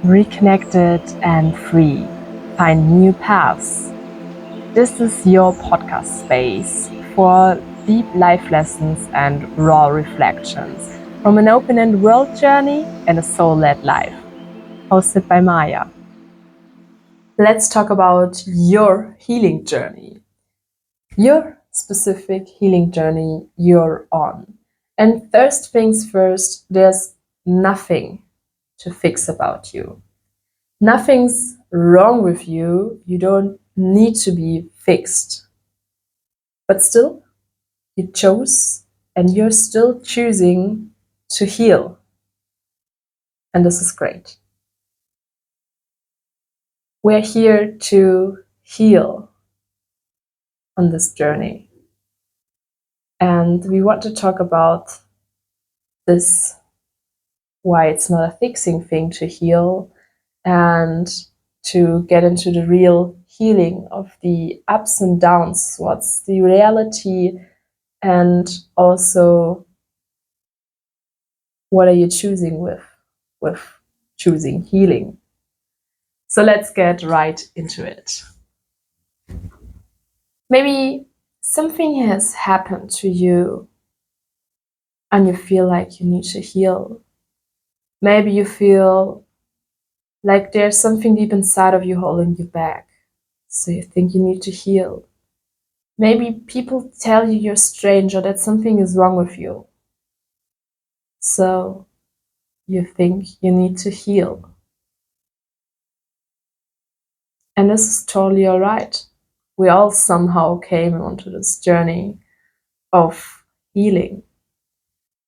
reconnected and free. Find new paths. This is your podcast space for deep life lessons and raw reflections from an open-end world journey and a soul-led life. Hosted by Maya. Let's talk about your healing journey. Your specific healing journey you're on. And first things first, there's nothing to fix about you. Nothing's wrong with you. You don't need to be fixed. But still, you chose and you're still choosing to heal. And this is great. We're here to heal on this journey. And we want to talk about this, why it's not a fixing thing to heal, and to get into the real healing of the ups and downs, what's the reality, and also what are you choosing with choosing healing. So let's get right into it. Maybe something has happened to you and you feel like you need to heal. Maybe you feel like there's something deep inside of you holding you back, so you think you need to heal. Maybe people tell you you're strange or that something is wrong with you, so you think you need to heal. And this is totally all right. We all somehow came onto this journey of healing.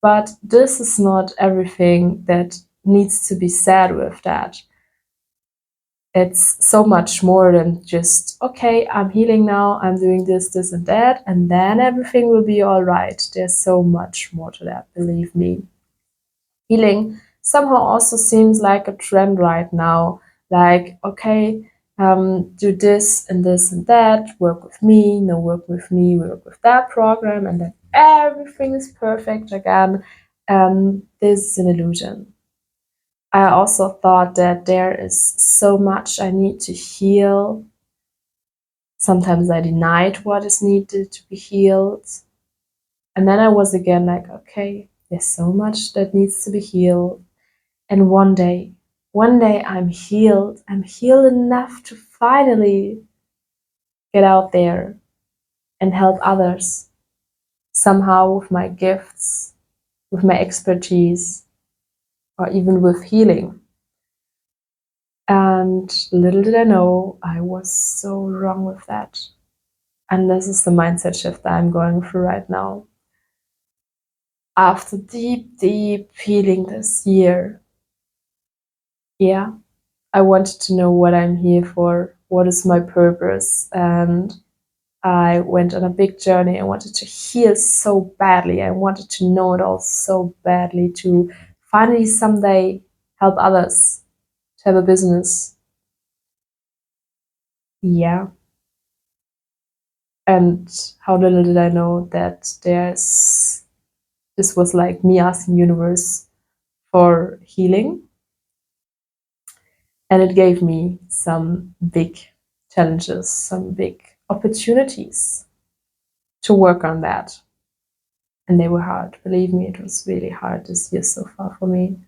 But this is not everything that needs to be said with that. It's so much more than just, okay, I'm healing now, I'm doing this, this, and that, and then everything will be all right. There's so much more to that, believe me. Healing somehow also seems like a trend right now. Like, okay, do this and this and that, work with me, no work with me, work with that program, and then everything is perfect again. This is an illusion. I also thought that there is so much I need to heal. Sometimes I denied what is needed to be healed. And then I was again like, okay, there's so much that needs to be healed. And one day I'm healed. I'm healed enough to finally get out there and help others. Somehow with my gifts, with my expertise, or even with healing. And little did I know, I was so wrong with that. And this is the mindset shift that I'm going through right now. After deep healing this year, yeah, I wanted to know what I'm here for, what is my purpose, and I went on a big journey. I wanted to heal so badly. I wanted to know it all so badly, to finally someday help others, to have a business. Yeah. And how little did I know that this was like me asking universe for healing. And it gave me some big challenges, some big opportunities to work on that. And they were hard. Believe me, it was really hard this year so far for me.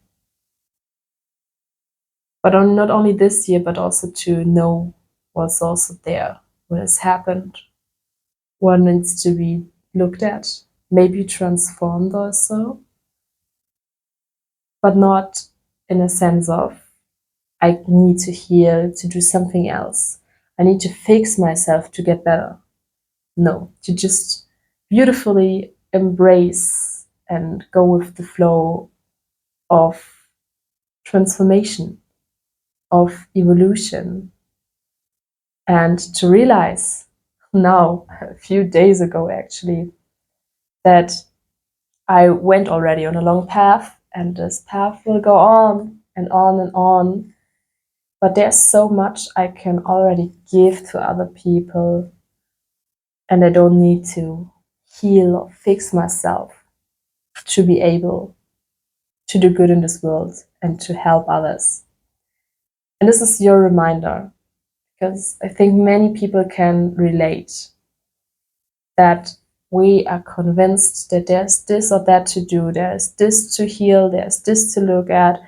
But not only this year, but also to know what's also there, what has happened, what needs to be looked at, maybe transformed also, but not in a sense of I need to heal, to do something else. I need to fix myself to get better. No, to just beautifully embrace and go with the flow of transformation, of evolution, and to realize now, a few days ago actually, that I went already on a long path, and this path will go on and on and on. But there's so much I can already give to other people, and I don't need to heal or fix myself to be able to do good in this world and to help others. And this is your reminder, because I think many people can relate that we are convinced that there's this or that to do, there's this to heal, there's this to look at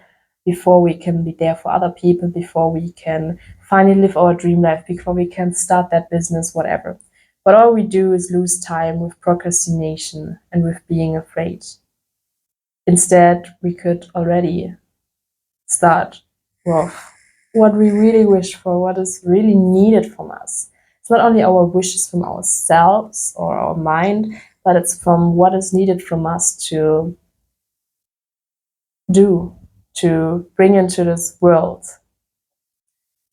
before we can be there for other people, before we can finally live our dream life, before we can start that business, whatever. But all we do is lose time with procrastination and with being afraid. Instead, we could already start with what we really wish for, what is really needed from us. It's not only our wishes from ourselves or our mind, but it's from what is needed from us to do, to bring into this world.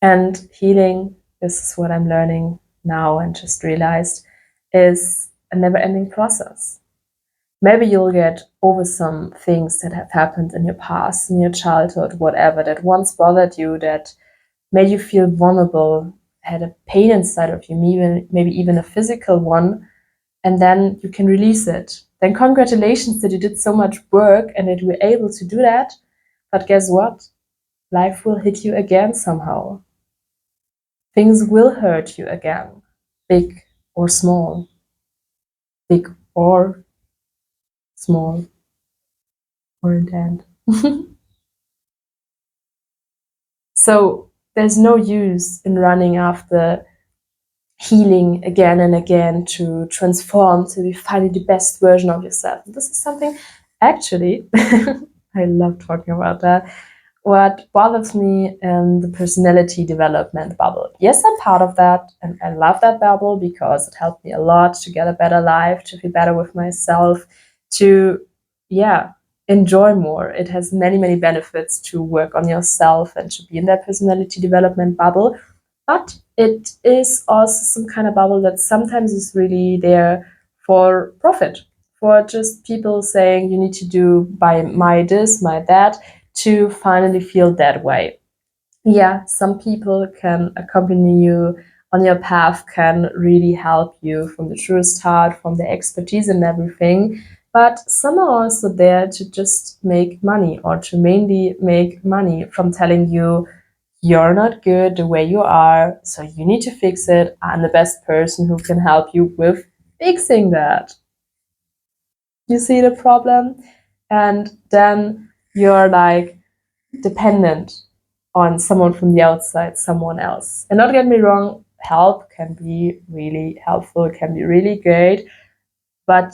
And healing, this is what I'm learning now and just realized, is a never ending process. Maybe you'll get over some things that have happened in your past, in your childhood, whatever, that once bothered you, that made you feel vulnerable, had a pain inside of you, maybe even a physical one, and then you can release it. Then congratulations that you did so much work and that you were able to do that. But guess what? Life will hit you again somehow. Things will hurt you again, big or small, big or small, or in the end. So there's no use in running after healing again and again to transform, to be finally the best version of yourself. This is something, actually, I love talking about that. What bothers me in the personality development bubble. Yes, I'm part of that, and I love that bubble because it helped me a lot to get a better life, to feel better with myself, to, enjoy more. It has many, many benefits to work on yourself and to be in that personality development bubble. But it is also some kind of bubble that sometimes is really there for profit, for just people saying you need to do by my this, my that, to finally feel that way. Yeah, some people can accompany you on your path, can really help you from the truest heart, from the expertise and everything. But some are also there to just make money, or to mainly make money from telling you you're not good the way you are, so you need to fix it. I'm the best person who can help you with fixing that. You see the problem? And then you're like dependent on someone from the outside, someone else. And not get me wrong, help can be really helpful, can be really great, but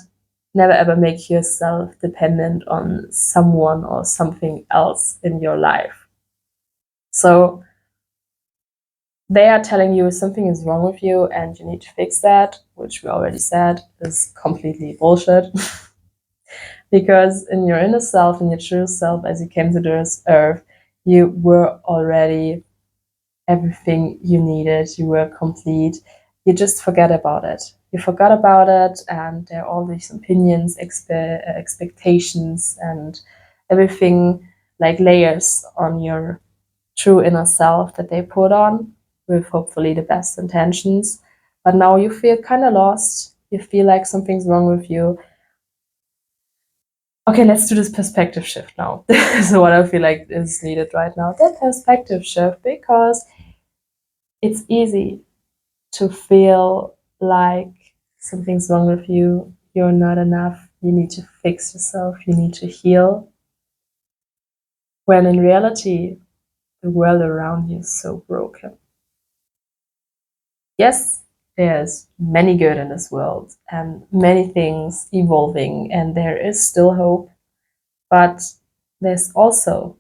never ever make yourself dependent on someone or something else in your life. So they are telling you something is wrong with you and you need to fix that, which we already said is completely bullshit. Because in your inner self, in your true self, as you came to this earth, you were already everything you needed. You were complete. You just forget about it. You forgot about it, and there are all these opinions, expectations, and everything like layers on your true inner self that they put on with hopefully the best intentions. But now you feel kind of lost. You feel like something's wrong with you. Okay, let's do this perspective shift now. So what I feel like is needed right now, that perspective shift, because it's easy to feel like something's wrong with you, you're not enough, you need to fix yourself, you need to heal. When in reality, the world around you is so broken. Yes, there's many good in this world and many things evolving, and there is still hope. But there's also,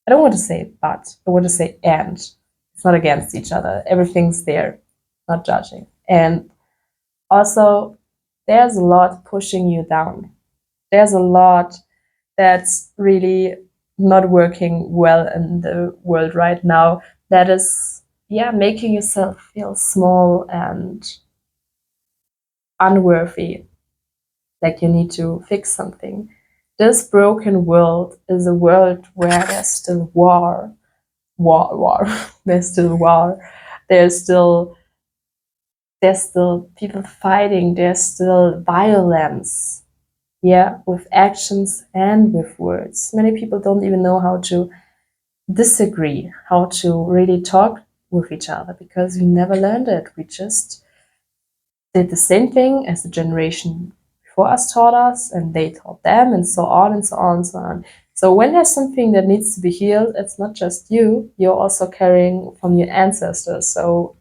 I don't want to say but, I want to say and. It's not against each other. Everything's there, not judging. And also, there's a lot pushing you down. There's a lot that's really not working well in the world right now. That is, making yourself feel small and unworthy, like you need to fix something. This broken world is a world where there's still war. There's still war. There's still people fighting. There's still violence. Yeah, with actions and with words. Many people don't even know how to disagree how to really talk with each other because we never learned it. We just did the same thing as the generation before us taught us, and they taught them, and so on and so on and so on. So when there's something that needs to be healed, it's not just you, you're also carrying from your ancestors. So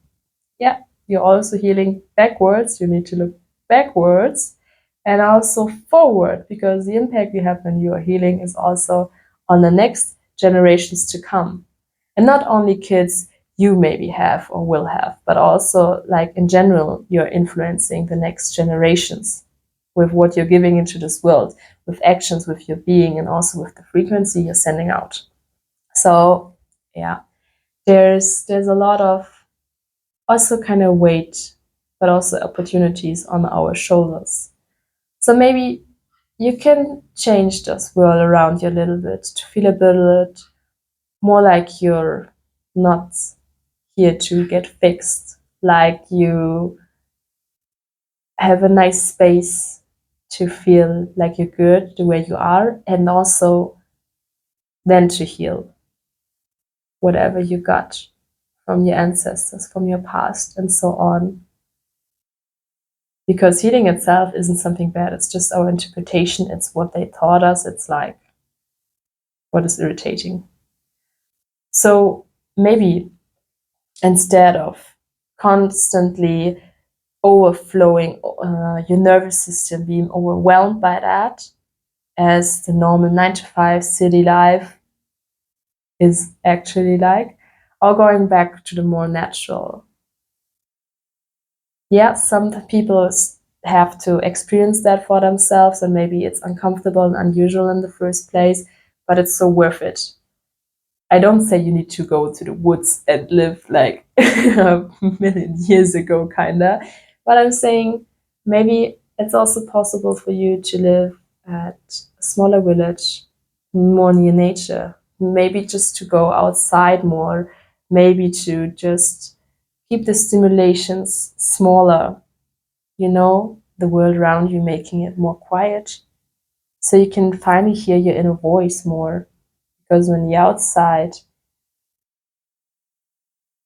yeah, you're also healing backwards. You need to look backwards and also forward, because the impact you have when you are healing is also on the next generations to come. And not only kids you maybe have or will have, but also, like, in general, you're influencing the next generations with what you're giving into this world, with actions, with your being, and also with the frequency you're sending out. So yeah, there's a lot of also kind of weight, but also opportunities on our shoulders. So maybe you can change this world around you a little bit to feel a bit more like you're not here to get fixed, like you have a nice space to feel like you're good the way you are, and also then to heal whatever you got from your ancestors, from your past, and so on. Because healing itself isn't something bad, it's just our interpretation, it's what they taught us, it's like what is irritating. So maybe instead of constantly overflowing your nervous system, being overwhelmed by that, as the normal 9 to 5 city life is actually like, or going back to the more natural. Yeah, some people have to experience that for themselves, and maybe it's uncomfortable and unusual in the first place, but it's so worth it. I don't say you need to go to the woods and live like a million years ago, kinda, but I'm saying maybe it's also possible for you to live at a smaller village, more near nature, maybe just to go outside more, maybe to just keep the stimulations smaller, the world around you, making it more quiet, so you can finally hear your inner voice more. Because when the outside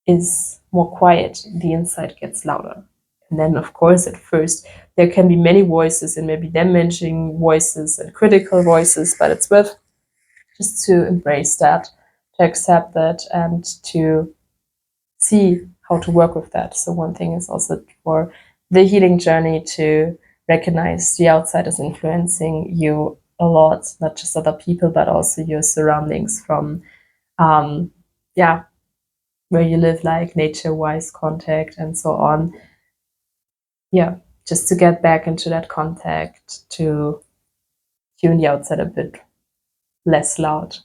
is more quiet, the inside gets louder. And then, of course, at first, there can be many voices and maybe damaging voices and critical voices, but it's worth just to embrace that, to accept that, and to see how to work with that. So one thing is also for the healing journey to recognize the outside is influencing you a lot, not just other people, but also your surroundings from, yeah, where you live, like nature-wise contact and so on. Yeah, just to get back into that contact, to tune the outside a bit less loud.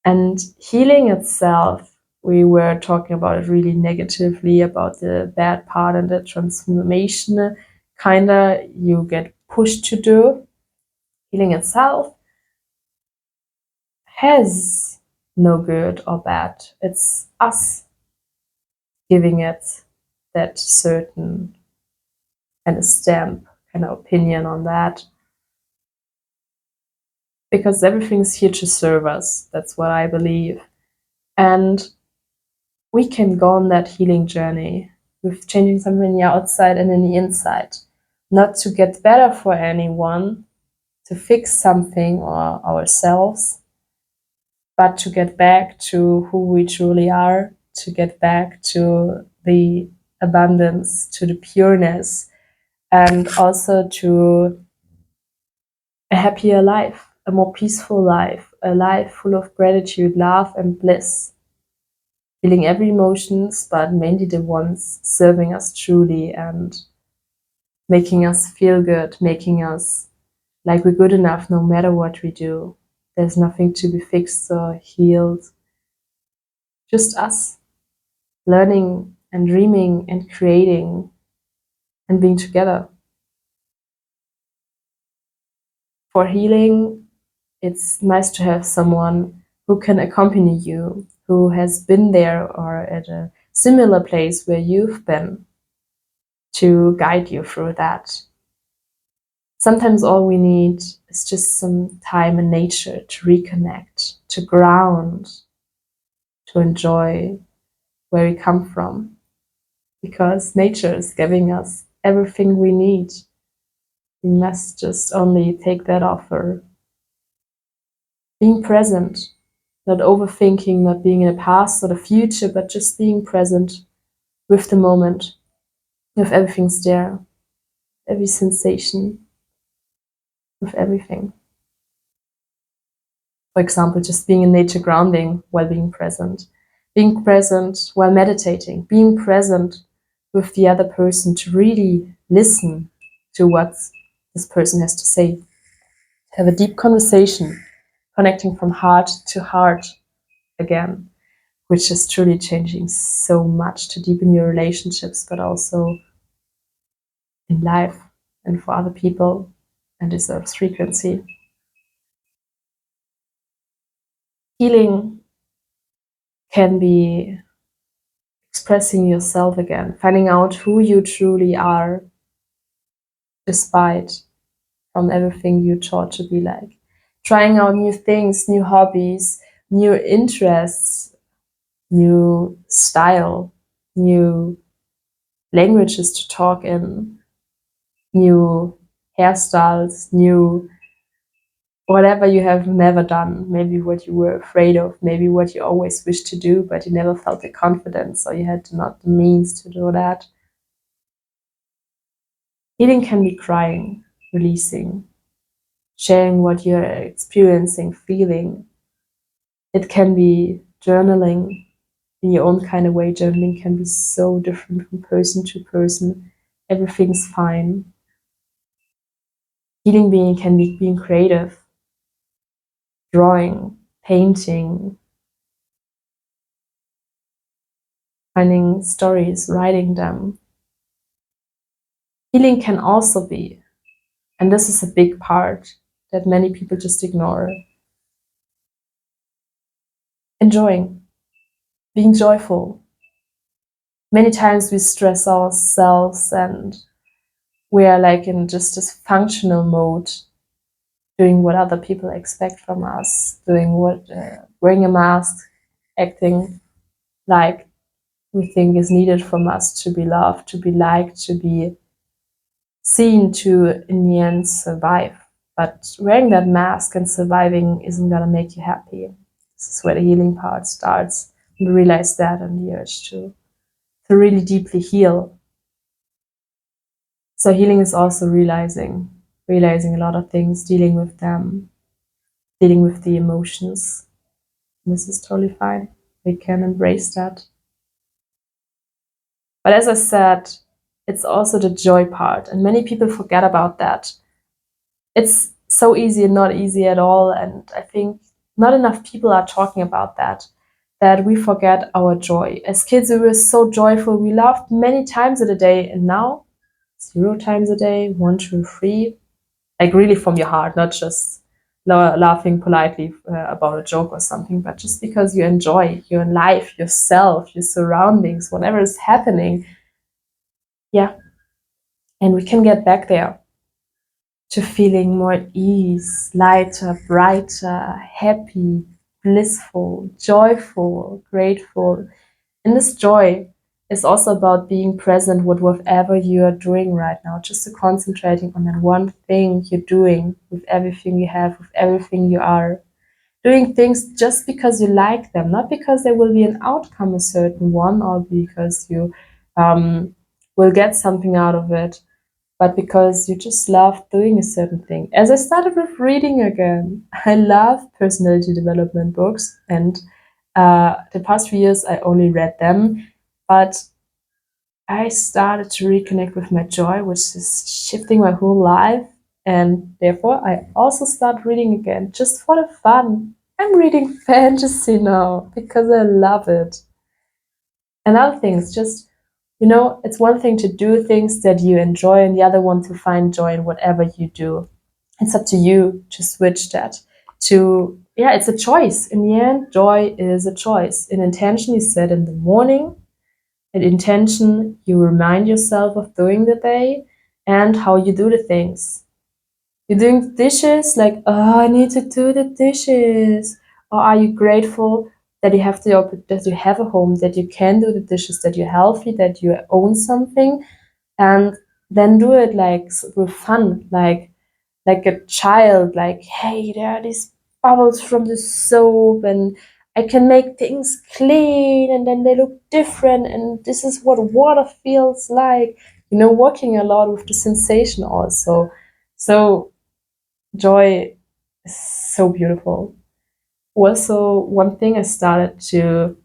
And healing itself, we were talking about it really negatively, about the bad part and the transformation kinda you get pushed to do. Healing itself has no good or bad. It's us giving it that certain kind of stamp, kind of opinion on that. Because everything's here to serve us. That's what I believe. And we can go on that healing journey with changing something in the outside and in the inside. Not to get better for anyone, to fix something or ourselves, but to get back to who we truly are, to get back to the abundance, to the pureness, and also to a happier life, a more peaceful life, a life full of gratitude, love, and bliss. Feeling every emotions, but mainly the ones serving us truly and making us feel good, making us like we're good enough no matter what we do. There's nothing to be fixed or healed. Just us learning and dreaming and creating and being together. For healing, it's nice to have someone who can accompany you, who has been there or at a similar place where you've been, to guide you through that. Sometimes all we need is just some time in nature to reconnect, to ground, to enjoy where we come from, because nature is giving us everything we need. We must just only take that offer. Being present, not overthinking, not being in the past or the future, but just being present with the moment, with everything's there, every sensation, with everything. For example, just being in nature, grounding while being present while meditating, being present with the other person to really listen to what this person has to say. Have a deep conversation, connecting from heart to heart again, which is truly changing so much to deepen your relationships, but also in life and for other people, and deserves frequency. Healing can be expressing yourself again, finding out who you truly are, despite from everything you taught to be like. Trying out new things, new hobbies, new interests, new style, new languages to talk in, new hairstyles, new whatever you have never done, maybe what you were afraid of, maybe what you always wished to do, but you never felt the confidence or you had not the means to do that. Healing can be crying, releasing, sharing what you're experiencing, feeling. It can be journaling in your own kind of way. Journaling can be so different from person to person. Everything's fine. Healing being can be being creative, drawing, painting, finding stories, writing them. Healing can also be, and this is a big part that many people just ignore, enjoying, being joyful. Many times we stress ourselves and we are like in just this functional mode, doing what other people expect from us, doing what, wearing a mask, acting like we think is needed from us to be loved, to be liked, to be seen, to in the end survive. But wearing that mask and surviving isn't gonna make you happy. This is where the healing part starts. You realize that and the urge to really deeply heal. So healing is also realizing a lot of things, dealing with them, dealing with the emotions. And this is totally fine. We can embrace that. But as I said, it's also the joy part, and many people forget about that. It's so easy and not easy at all, and I think not enough people are talking about that we forget our joy. As kids, we were so joyful. We laughed many times a day, and now 0 times a day, 1, 2, 3, like really from your heart, not just laughing politely about a joke or something, but just because you enjoy your life, yourself, your surroundings, whatever is happening. Yeah. And we can get back there to feeling more ease, lighter, brighter, happy, blissful, joyful, grateful. And this joy is also about being present with whatever you are doing right now, just to concentrating on that one thing you're doing with everything you have, with everything you are. Doing things just because you like them, not because there will be an outcome, a certain one, or because you will get something out of it, but because you just love doing a certain thing. As I started with reading again, I love personality development books, and the past few years I only read them, but I started to reconnect with my joy, which is shifting my whole life, and therefore I also start reading again, just for the fun. I'm reading fantasy now because I love it. And other things, just, it's one thing to do things that you enjoy, and the other one to find joy in whatever you do. It's up to you to switch that to, it's a choice. In the end, joy is a choice. An intention you set in the morning, an intention you remind yourself of doing the day, and how you do the things. You're doing dishes, like, oh, I need to do the dishes. Or are you grateful that you have that you have a home, that you can do the dishes, that you're healthy, that you own something, and then do it like with fun, like a child, like, hey, there are these bubbles from the soap, and I can make things clean, and then they look different, and this is what water feels like. Working a lot with the sensation also. So joy is so beautiful. Also, one thing I started to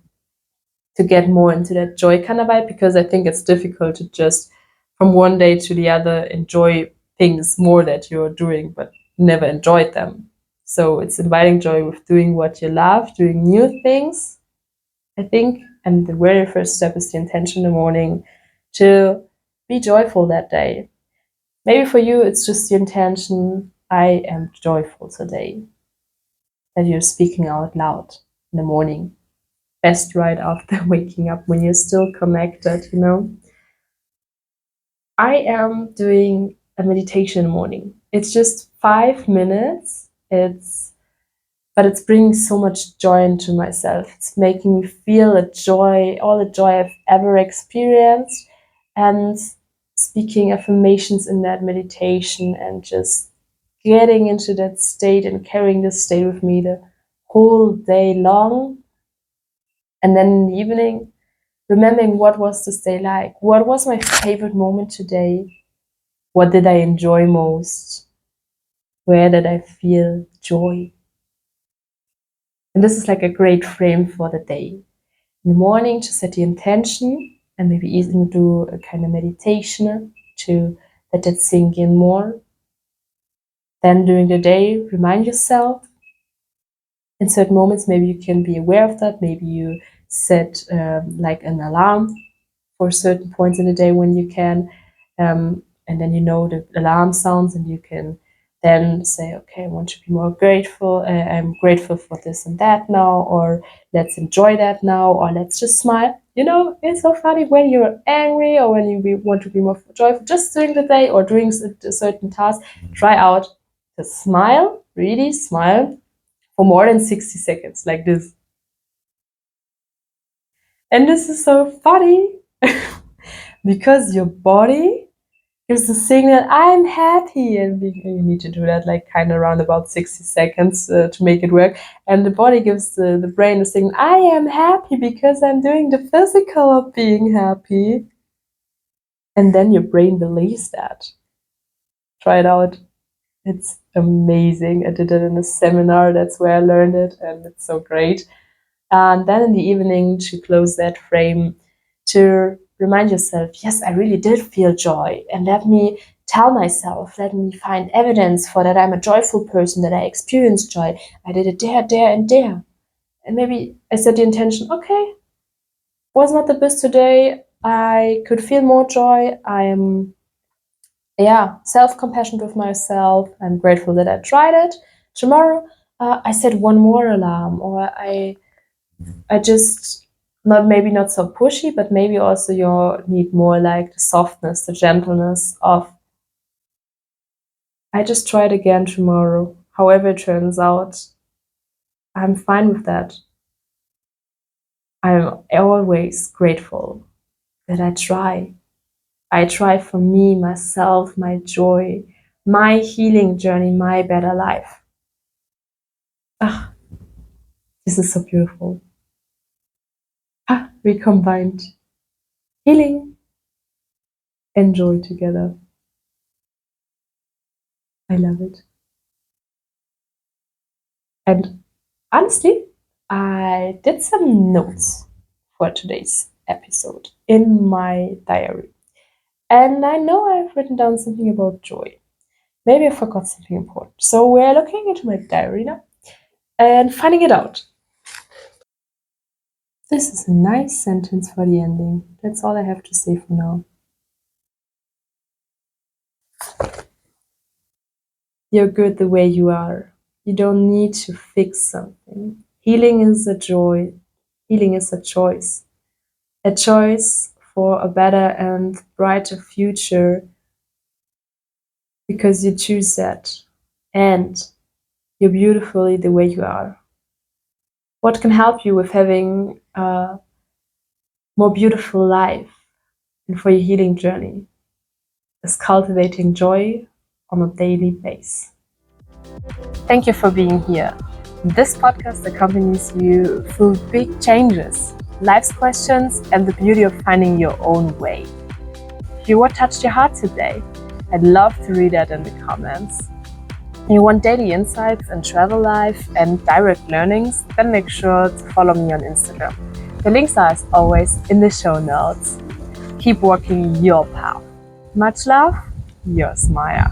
get more into that joy kind of vibe, because I think it's difficult to just from one day to the other enjoy things more that you're doing but never enjoyed them. So it's inviting joy with doing what you love, doing new things, I think. And the very first step is the intention in the morning to be joyful that day. Maybe for you, it's just the intention, I am joyful today, that you're speaking out loud in the morning, best right after waking up when you're still connected. I am doing a meditation in the morning. It's just 5 minutes. But it's bringing so much joy into myself. It's making me feel a joy, all the joy I've ever experienced, and speaking affirmations in that meditation and just getting into that state and carrying this state with me the whole day long. And then in the evening, remembering what was this day like, what was my favorite moment today, what did I enjoy most, where did I feel joy. And this is like a great frame for the day. In the morning, to set the intention and maybe even do a kind of meditation to let it sink in more. Then during the day, remind yourself. In certain moments, maybe you can be aware of that. Maybe you set like an alarm for certain points in the day when you can. And then the alarm sounds, and you can then say, okay, I want to be more grateful. I'm grateful for this and that now, or let's enjoy that now, or let's just smile. It's so funny when you're angry or when you want to be more joyful, just during the day or doing a certain task. Try out to smile, really smile for more than 60 seconds, like this. And this is so funny because your body gives the signal, I'm happy, and you need to do that like kind of around about 60 seconds to make it work. And the body gives the brain the signal, I am happy because I'm doing the physical of being happy. And then your brain believes that. Try it out. It's amazing. I did it in a seminar. That's where I learned it, and it's so great. And then in the evening, to close that frame, to remind yourself, yes, I really did feel joy. And let me tell myself, let me find evidence for that I'm a joyful person, that I experienced joy. I did it there, there, and there. And maybe I set the intention, okay, was not the best today. I could feel more joy. I'm, self-compassion with myself. I'm grateful that I tried it. Tomorrow, I set one more alarm, or I just not so pushy, but maybe also you need more like the softness, the gentleness of, I just try it again tomorrow. However it turns out, I'm fine with that. I'm always grateful that I try. I try for me, myself, my joy, my healing journey, my better life. Ah, this is so beautiful. We combined healing and joy together. I love it. And honestly, I did some notes for today's episode in my diary. And I know I've written down something about joy. Maybe I forgot something important. So we're looking into my diary now and finding it out. This is a nice sentence for the ending. That's all I have to say for now. You're good the way you are. You don't need to fix something. Healing is a joy. Healing is a choice. A choice for a better and brighter future, because you choose that. And you're beautifully the way you are. What can help you with having a more beautiful life and for your healing journey is cultivating joy on a daily basis. Thank you for being here. This podcast accompanies you through big changes, life's questions, and the beauty of finding your own way. If you what touched your heart today, I'd love to read that in the comments. You want daily insights in travel life and direct learnings? Then make sure to follow me on Instagram. The links are as always in the show notes. Keep walking your path. Much love, yours Maya.